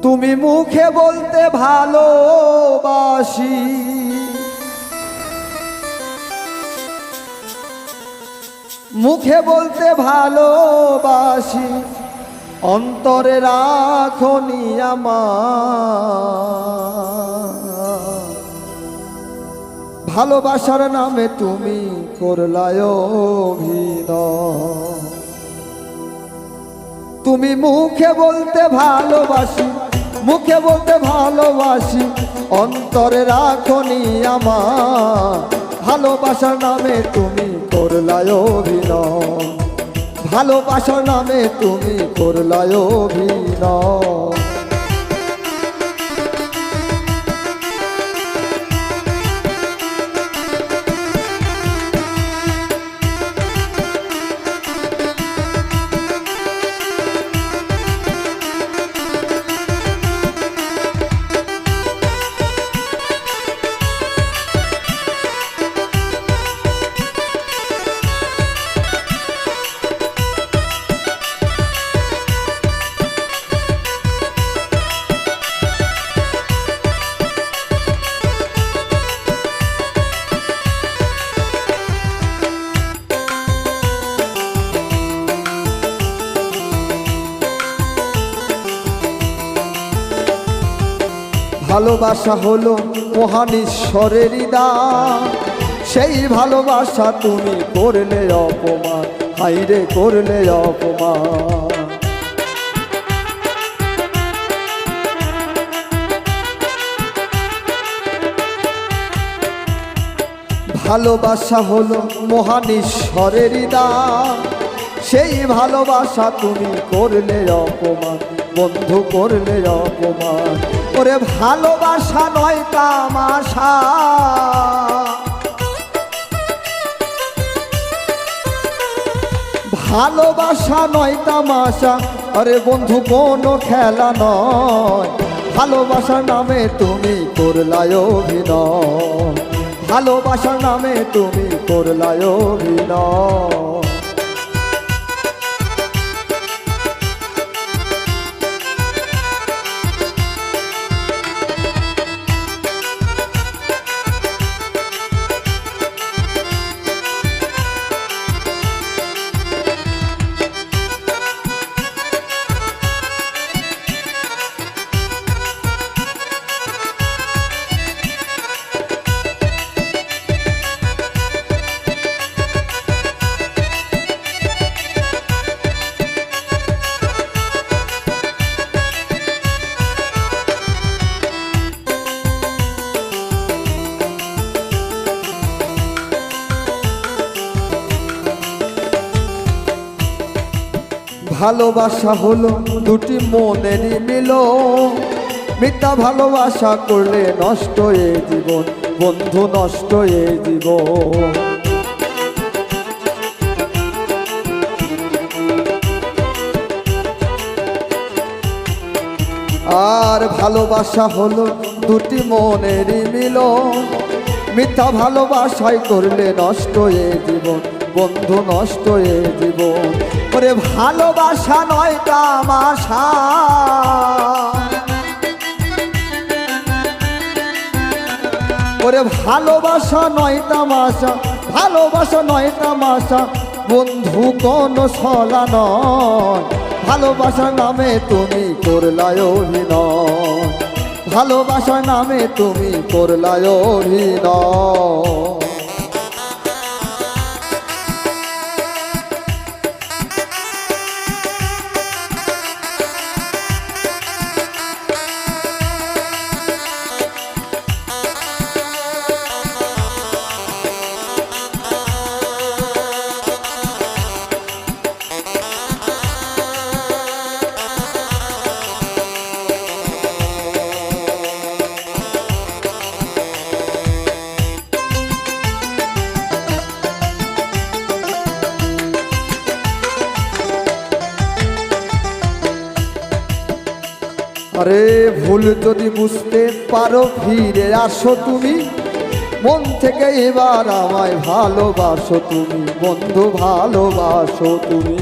তুমি মুখে বলতে ভালোবাসি, মুখে বলতে ভালোবাসি, অন্তরে রাখনি আমার। ভালোবাসার নামে তুমি করলায় অভিনয়। তুমি মুখে বলতে ভালোবাসি, মুখে বলতে ভালোবাসি, অন্তরে রাখনি আমার। ভালোবাসার নামে তুমি করলায় অভিনয়, ভালোবাসার নামে তুমি করলায় অভিনয়। ভালোবাসা হলো মহান ঈশ্বরের দান, সেই ভালোবাসা তুমি করলে অপমান, হাইরে করলে অপমান। ভালোবাসা হলো মহান ঈশ্বরের দান, সেই ভালোবাসা তুমি করলে অপমান, বন্ধু করলে অপমান। ওরে ভালোবাসা নয় তামাশা, ভালোবাসা নয় তামাশা, আরে বন্ধু কোনো খেলা নয়। ভালোবাসার নামে তুমি করলায় অভিনয়, ভালোবাসার নামে তুমি করলায় অভিনয়। ভালোবাসা হলো দুটি মনেরই মিলন, মিথ্যা ভালোবাসা করলে নষ্ট এ জীবন, বন্ধু নষ্ট এ জীবন। আর ভালোবাসা হলো দুটি মনেরই মিলন, মিথ্যা ভালোবাসাই করলে নষ্ট এ জীবন, বন্ধু নষ্ট এ জীবন। ওরে ভালোবাসা নয় তামাশা, ওরে ভালোবাসা নয় তামাশা, ভালোবাসা নয় তামাশা, বন্ধু কোনো ছলা নয়। ভালোবাসার নামে তুমি করলায় অভিনয়, ভালোবাসার নামে তুমি করলায় অভিনয়। আরে ভুল যদি বুঝতে পারো ফিরে আসো তুমি, মন থেকে এবার আমায় ভালোবাসো তুমি, বন্ধু ভালোবাসো তুমি।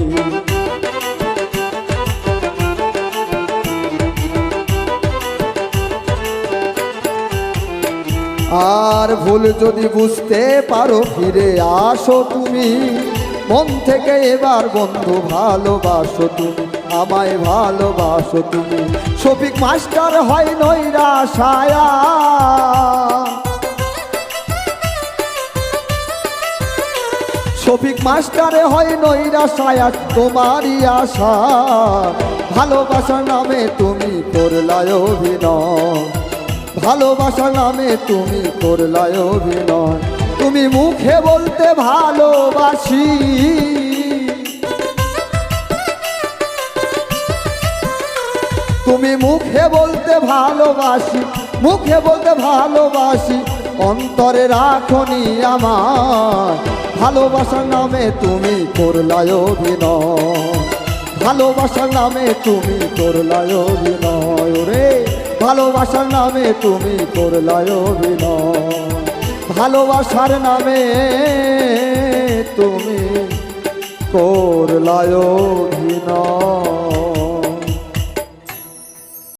আর ভুল যদি বুঝতে পারো ফিরে আসো তুমি, মন থেকে এবার বন্ধু ভালোবাসো তুমি, আমায় ভালোবাসো তুমি। শফিক মাস্টার হয় নৈরাশায়া, শফিক মাস্টারে হয় নৈরাশায়া তোমারই আশা। ভালোবাসার নামে তুমি করলায় অভিনয়, ভালোবাসার নামে তুমি করলায় অভিনয়। তুমি মুখে বলতে ভালোবাসি, তুমি মুখে বলতে ভালোবাসি, মুখে বলতে ভালোবাসি, অন্তরে রাখনি আমার। ভালোবাসার নামে তুমি করলায় অভিনয়, ভালোবাসার নামে তুমি করলায় অভিনয় রে, ভালোবাসার নামে তুমি করলায় অভিনয়, ভালোবাসার নামে তুমি করলায় অভিনয়।